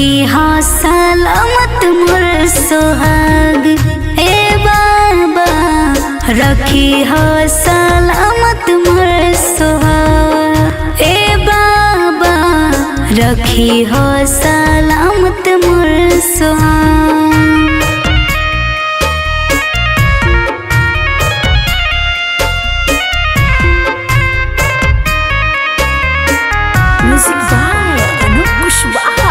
रखी हा सलामत मोर सोहाग। ए बाबा रखी हा सलामत मोर सोहाग। ए बाबा रखी हा सलामत मोर सोहाग। म्यूजिक बाय अनूप कुशवाहा।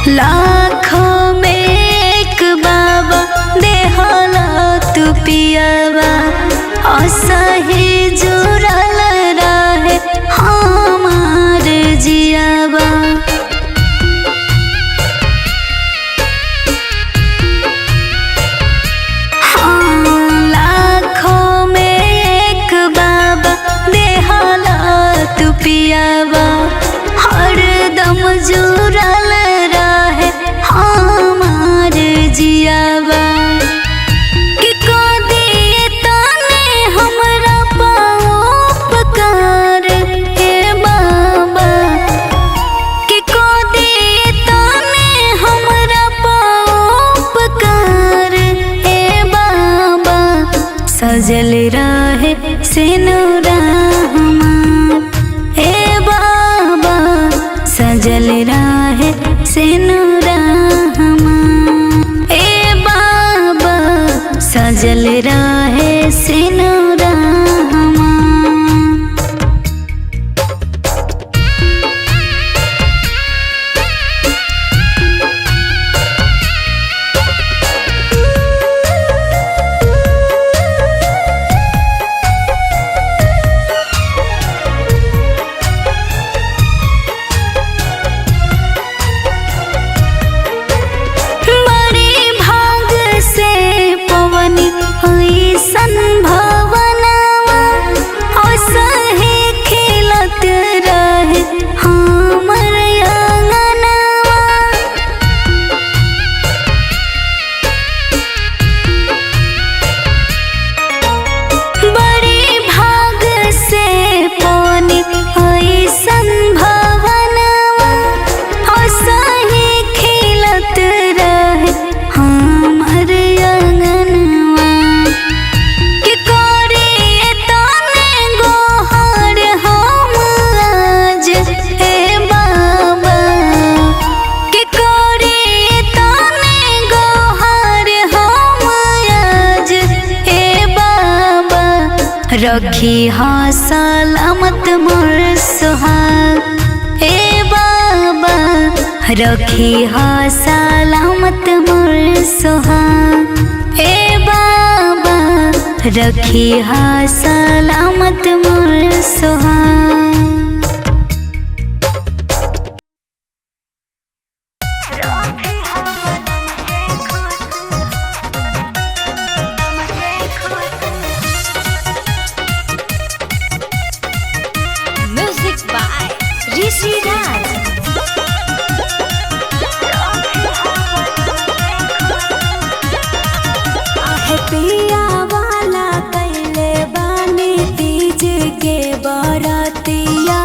लाखों में एक बाबा देहला तू पियावा। असही जुड़ल रहे हमार जियावा। लाखों में एक बाबा देहला तू पियावा। हरदम जुड़ल रहे हमार जियावा। कि को दिए ताने हमरा पकार। हे बाबा कि को दिए ताने हमरा पकार। हे बाबा सजल रहे सिनुरा हमार। हे बाबा सजल रहे सिनुरा हमार। ए बाबा सजल रहे सिनुरा हमार। बड़ी भाग से पवनी ऐसन भवनवा। असही खिलत रहे हमर आंगनवा। बड़ी भाग से पवनी ऐसन भवनवा। असही खिलत रहे हमर आंगनवा। कि करिए ताने गोहर हम आज। हे बाबा कि करिए ताने गोहर हम आज। हे बाबा रखी हा सलामत मोर सोहाग। हे बाबा रखी हा सलामत मोर सोहाग। हे बाबा रखी हा सलामत मोर सोहाग। म्यूजिक बाय ऋषि राज। आहे पिया वाला कैले बानी तीज के बरतिया।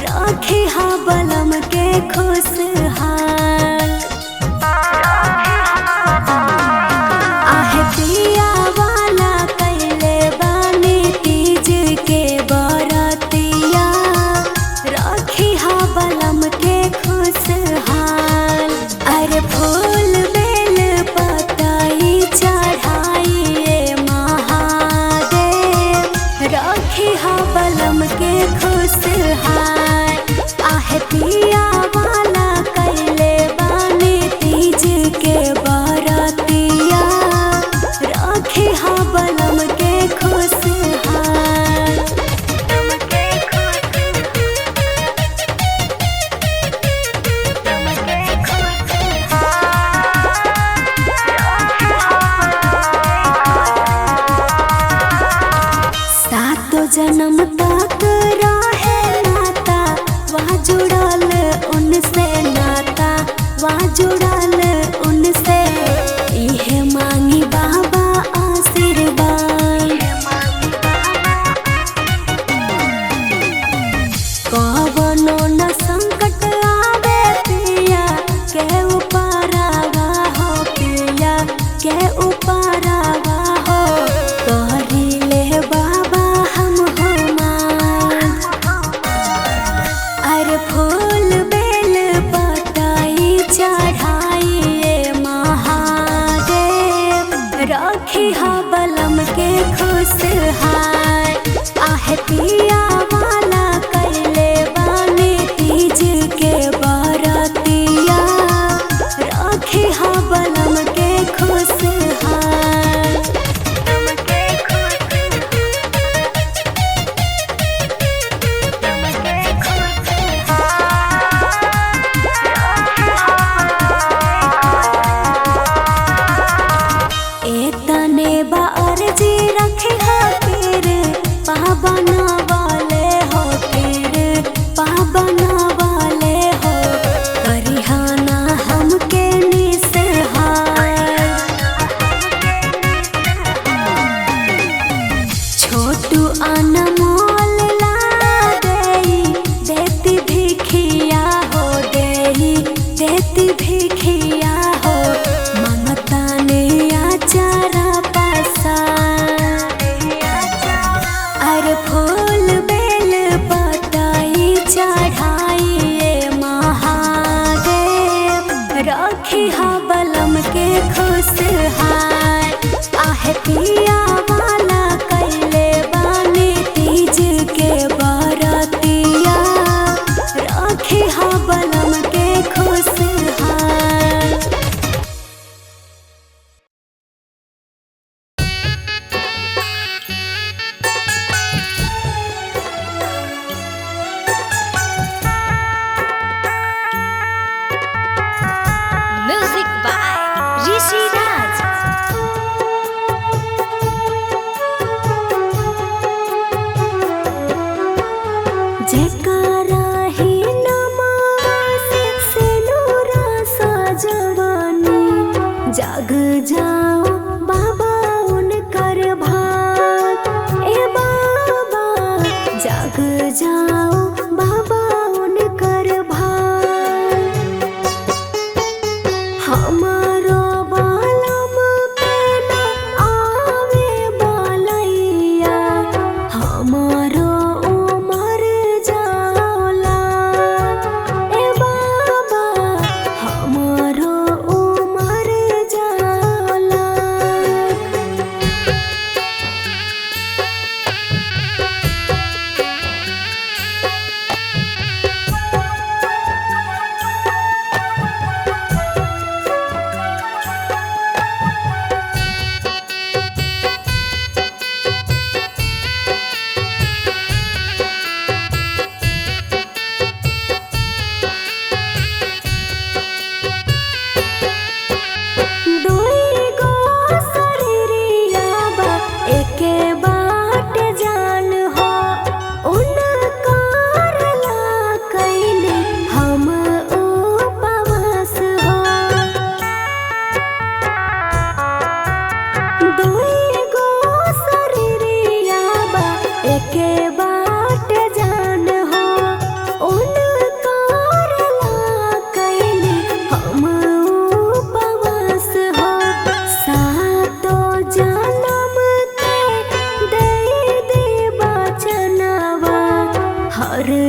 रखी हा बलम के खुशहाल। आहे पिया वाला कैले बानी तीज के बरतिया। रखी हा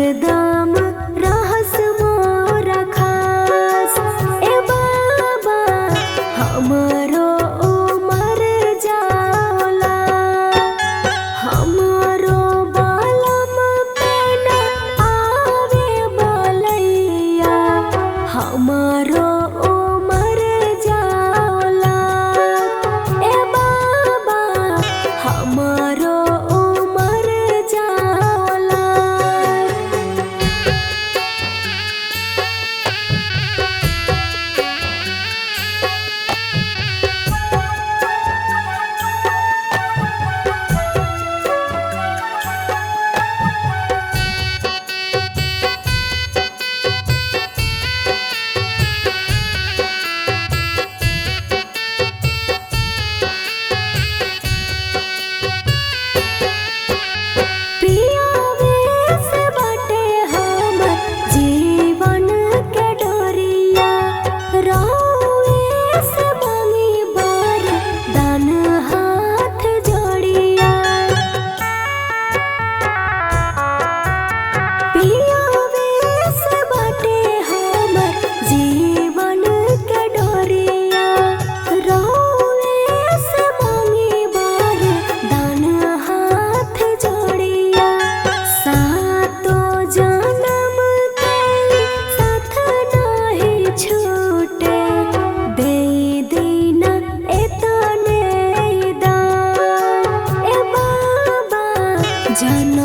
हरदम रहस मोरा खास। ए बाबा हमरो उमर जाला, हमरो बालम पे न आवे बलैया, हमरो उमर जाला। ए बाबा हमरो उमर जाला। पियावे से बाटे हमर जीवन के डोरिया, रोवे से मांगी बर दान हाथ जोड़िया। पियावे से बाटे हमर जीवन के डोरिया, रोवे से मांगी बर दान हाथ जोड़िया। सातो जन्म के साथ नाही छूटे, दे दीना एतने दान। ए बाबा जन्म